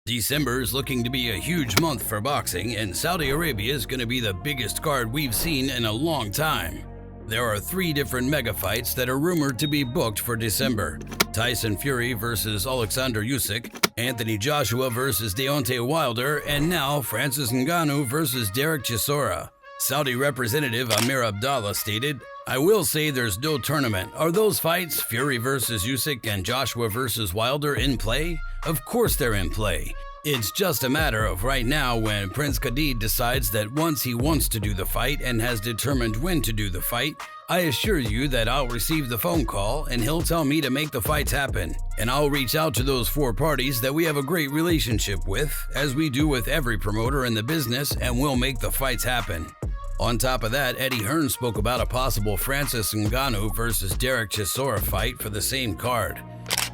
December is looking to be a huge month for boxing, and Saudi Arabia is going to be the biggest card we've seen in a long time. There are 3 different mega fights that are rumored to be booked for December. Tyson Fury versus Alexander Usyk, Anthony Joshua versus Deontay Wilder, and now Francis Ngannou versus Derek Chisora. Saudi Representative Amir Abdallah stated, "I will say there's no tournament. Are those fights, Fury versus Usyk and Joshua versus Wilder, in play? Of course they're in play. It's just a matter of right now when Prince Khalid decides that once he wants to do the fight and has determined when to do the fight, I assure you that I'll receive the phone call and he'll tell me to make the fights happen. And I'll reach out to those 4 parties that we have a great relationship with, as we do with every promoter in the business, and we'll make the fights happen." On top of that, Eddie Hearn spoke about a possible Francis Ngannou versus Derek Chisora fight for the same card.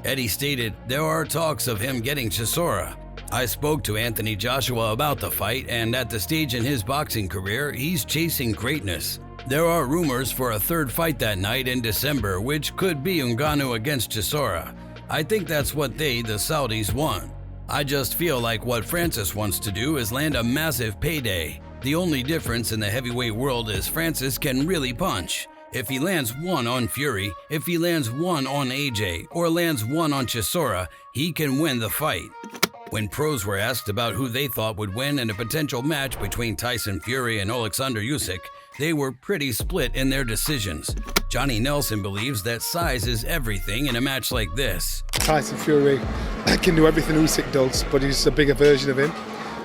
Eddie stated, "There are talks of him getting Chisora. I spoke to Anthony Joshua about the fight, and at the stage in his boxing career, he's chasing greatness. There are rumors for a 3rd fight that night in December, which could be Ngannou against Chisora. I think that's what the Saudis want. I just feel like what Francis wants to do is land a massive payday. The only difference in the heavyweight world is Francis can really punch. If he lands 1 on Fury, if he lands 1 on AJ, or lands 1 on Chisora, he can win the fight." When pros were asked about who they thought would win in a potential match between Tyson Fury and Alexander Usyk, they were pretty split in their decisions. Johnny Nelson believes that size is everything in a match like this. Tyson Fury can do everything Usyk does, but he's a bigger version of him.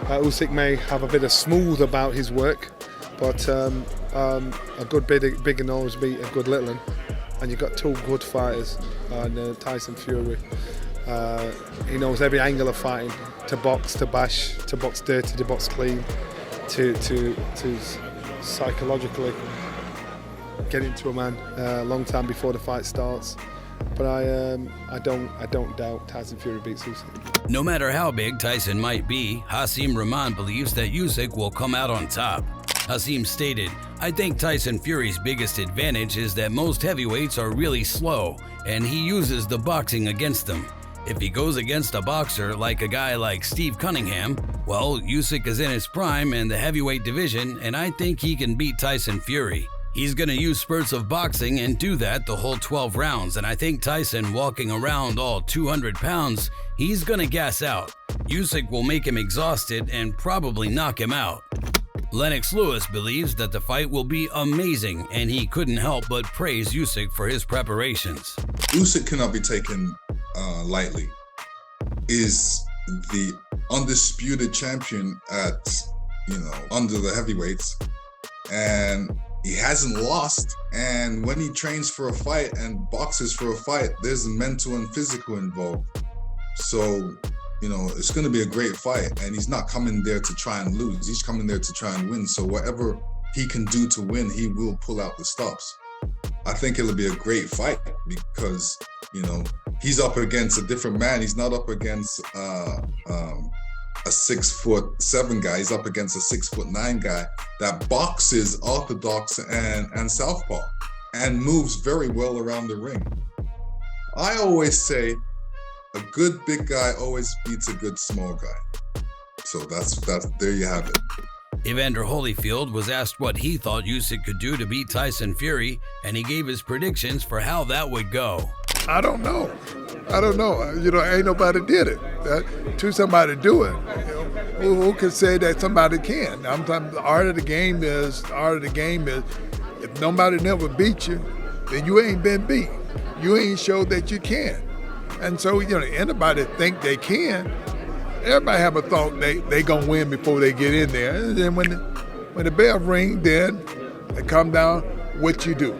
Usyk may have a bit of smooth about his work, but a good bigger nose beat a good little one, and you've got 2 good fighters. And Tyson Fury, he knows every angle of fighting, to box, to bash, to box dirty, to box clean, to psychologically get into a man a long time before the fight starts. But I don't doubt Tyson Fury beats Usyk. No matter how big Tyson might be, Hasim Rahman believes that Usyk will come out on top. Hasim stated, "I think Tyson Fury's biggest advantage is that most heavyweights are really slow, and he uses the boxing against them. If he goes against a boxer like a guy like Steve Cunningham, well, Usyk is in his prime in the heavyweight division, and I think he can beat Tyson Fury. He's going to use spurts of boxing and do that the whole 12 rounds, and I think Tyson walking around all 200 pounds, he's going to gas out. Usyk will make him exhausted and probably knock him out." Lennox Lewis believes that the fight will be amazing, and he couldn't help but praise Usyk for his preparations. Usyk cannot be taken lightly. Is the undisputed champion at, under the heavyweights, and he hasn't lost. And when he trains for a fight and boxes for a fight, there's mental and physical involved. So, it's going to be a great fight. And he's not coming there to try and lose. He's coming there to try and win. So whatever he can do to win, he will pull out the stops. I think it'll be a great fight because, he's up against a different man. He's not up against a 6'7" guy. He's up against a 6'9" guy that boxes orthodox and southpaw and moves very well around the ring. I always say a good big guy always beats a good small guy. So that's there you have it. Evander Holyfield was asked what he thought Usyk could do to beat Tyson Fury, and he gave his predictions for how that would go. I don't know. Ain't nobody did it. To somebody do it. Who can say that somebody can? The art of the game is if nobody never beat you, then you ain't been beat. You ain't showed that you can. And so, anybody think they can. Everybody have a thought they gonna win before they get in there. And then when the bell ring, then it come down what you do.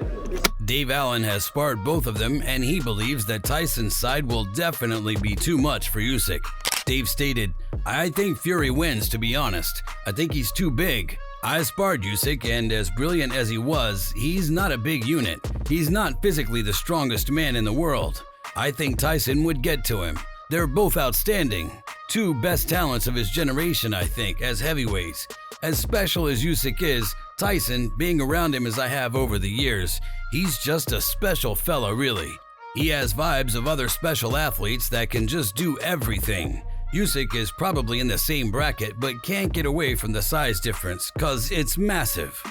Dave Allen has sparred both of them, and he believes that Tyson's side will definitely be too much for Usyk. Dave stated, "I think Fury wins, to be honest. I think he's too big. I sparred Usyk, and as brilliant as he was, he's not a big unit. He's not physically the strongest man in the world. I think Tyson would get to him. They're both outstanding. 2 best talents of his generation, I think, as heavyweights. As special as Usyk is, Tyson, being around him as I have over the years, he's just a special fella, really. He has vibes of other special athletes that can just do everything. Usyk is probably in the same bracket but can't get away from the size difference cause it's massive.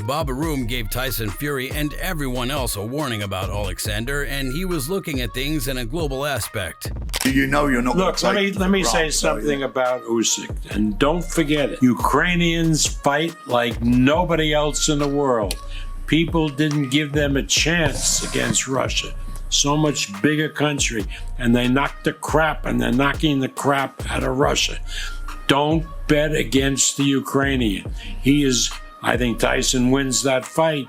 Bob Arum gave Tyson Fury and everyone else a warning about Alexander, and he was looking at things in a global aspect. You know you're not. Look, let me say something about Usyk, and don't forget it. Ukrainians fight like nobody else in the world. People didn't give them a chance against Russia. So much bigger country, and they knocked the crap, and they're knocking the crap out of Russia. Don't bet against the Ukrainian. I think Tyson wins that fight,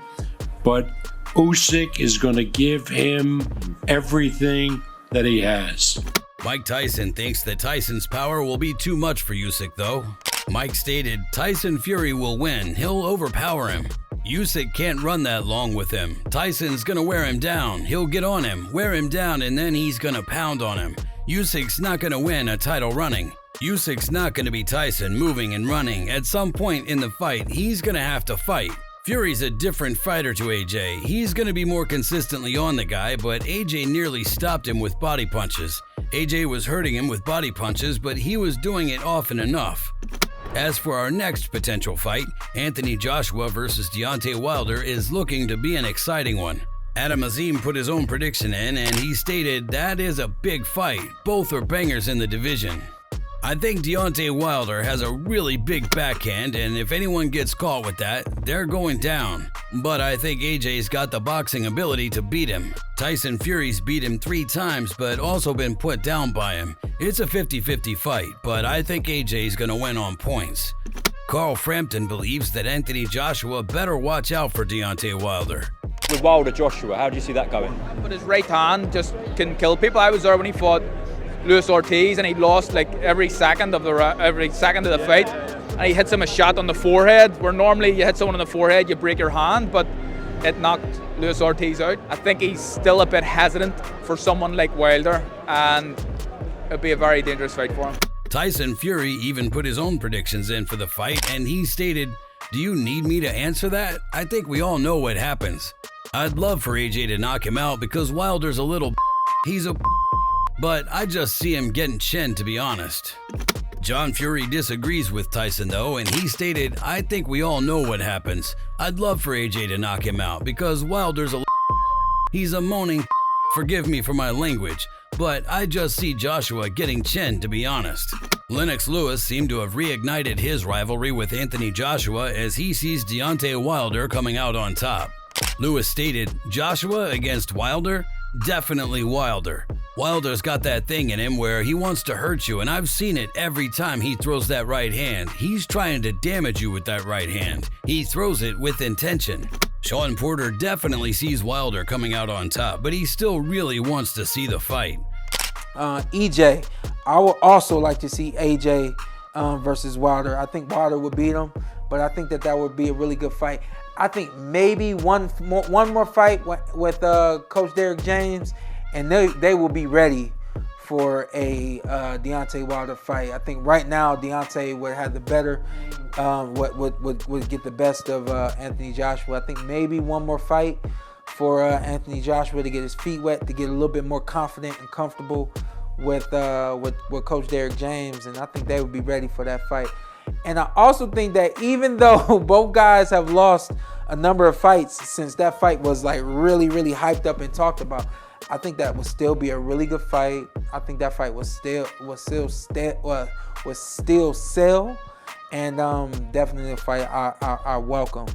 but Usyk is going to give him everything that he has. Mike Tyson thinks that Tyson's power will be too much for Usyk though. Mike stated, Tyson Fury will win, he'll overpower him. Usyk can't run that long with him. Tyson's gonna wear him down, he'll get on him, wear him down, and then he's gonna pound on him. Usyk's not gonna win a title running. Usyk's not gonna be Tyson moving and running. At some point in the fight, he's gonna have to fight. Fury's a different fighter to AJ. He's gonna be more consistently on the guy, but AJ nearly stopped him with body punches. AJ was hurting him with body punches, but he was doing it often enough. As for our next potential fight, Anthony Joshua versus Deontay Wilder is looking to be an exciting one. Adam Azim put his own prediction in, and he stated that is a big fight. Both are bangers in the division. I think Deontay Wilder has a really big backhand, and if anyone gets caught with that, they're going down. But I think AJ's got the boxing ability to beat him. Tyson Fury's beat him 3 times, but also been put down by him. It's a 50-50 fight, but I think AJ's gonna win on points. Carl Frampton believes that Anthony Joshua better watch out for Deontay Wilder. With Wilder Joshua, how do you see that going? But his right hand just can kill people. I was there when he fought Luis Ortiz, and he lost like every second of the fight, and he hits him a shot on the forehead, where normally you hit someone on the forehead, you break your hand, but it knocked Luis Ortiz out. I think he's still a bit hesitant for someone like Wilder, and it'd be a very dangerous fight for him. Tyson Fury even put his own predictions in for the fight, and he stated, "Do you need me to answer that? I think we all know what happens. I'd love for AJ to knock him out because Wilder's a little he's a but I just see him getting chinned, to be honest." John Fury disagrees with Tyson though, and he stated, "I think we all know what happens. I'd love for AJ to knock him out because Wilder's a he's a moaning forgive me for my language, but I just see Joshua getting chinned, to be honest." Lennox Lewis seemed to have reignited his rivalry with Anthony Joshua as he sees Deontay Wilder coming out on top. Lewis stated, "Joshua against Wilder? Definitely Wilder. Wilder's got that thing in him where he wants to hurt you, and I've seen it every time he throws that right hand. He's trying to damage you with that right hand. He throws it with intention." Sean Porter definitely sees Wilder coming out on top, but he still really wants to see the fight. EJ, I would also like to see AJ versus Wilder. I think Wilder would beat him, but I think that would be a really good fight. I think maybe one more fight with Coach Derrick James, and they will be ready for a Deontay Wilder fight. I think right now Deontay would have the better, would get the best of Anthony Joshua. I think maybe one more fight for Anthony Joshua to get his feet wet, to get a little bit more confident and comfortable with Coach Derrick James, and I think they would be ready for that fight. And I also think that even though both guys have lost a number of fights since that fight was like really, really hyped up and talked about, I think that would still be a really good fight. I think that fight was still sell, and definitely a fight I welcome.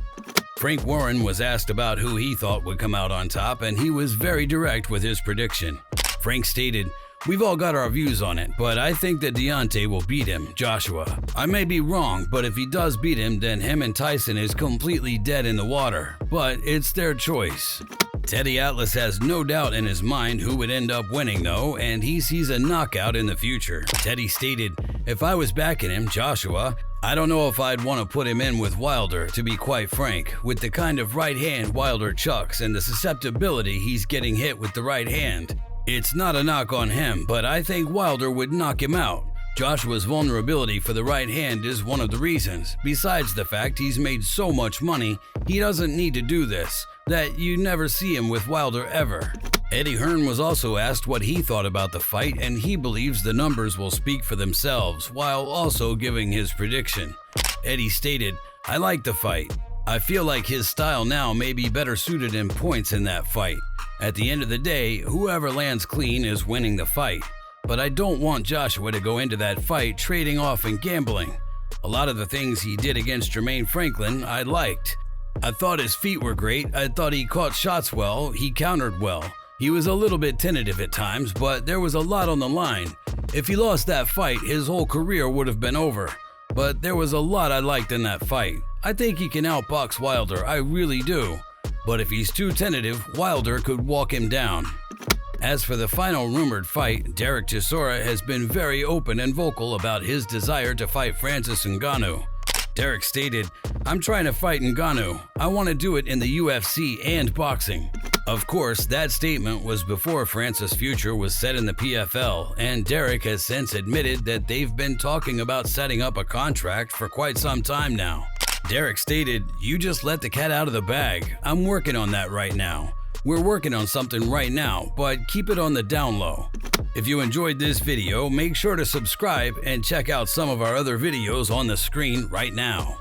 Frank Warren was asked about who he thought would come out on top, and he was very direct with his prediction. Frank stated, "We've all got our views on it, but I think that Deontay will beat him, Joshua. I may be wrong, but if he does beat him, then him and Tyson is completely dead in the water. But it's their choice." Teddy Atlas has no doubt in his mind who would end up winning though, and he sees a knockout in the future. Teddy stated, "If I was backing him, Joshua, I don't know if I'd want to put him in with Wilder, to be quite frank, with the kind of right hand Wilder chucks and the susceptibility he's getting hit with the right hand. It's not a knock on him, but I think Wilder would knock him out. Joshua's vulnerability for the right hand is one of the reasons. Besides the fact he's made so much money, he doesn't need to do this, that you never see him with Wilder ever." Eddie Hearn was also asked what he thought about the fight, and he believes the numbers will speak for themselves, while also giving his prediction. Eddie stated, "I like the fight. I feel like his style now may be better suited in points in that fight. At the end of the day, whoever lands clean is winning the fight. But I don't want Joshua to go into that fight trading off and gambling. A lot of the things he did against Jermaine Franklin I liked. I thought his feet were great. I thought he caught shots well. He countered well. He was a little bit tentative at times, but there was a lot on the line. If he lost that fight, his whole career would have been over. But there was a lot I liked in that fight. I think he can outbox Wilder, I really do. But if he's too tentative, Wilder could walk him down." As for the final rumored fight, Derek Chisora has been very open and vocal about his desire to fight Francis Ngannou. Derek stated, "I'm trying to fight Ngannou. I want to do it in the UFC and boxing." Of course, that statement was before Francis' future was set in the PFL, and Derek has since admitted that they've been talking about setting up a contract for quite some time now. Derek stated, "You just let the cat out of the bag. I'm working on that right now. We're working on something right now, but keep it on the down low." If you enjoyed this video, make sure to subscribe and check out some of our other videos on the screen right now.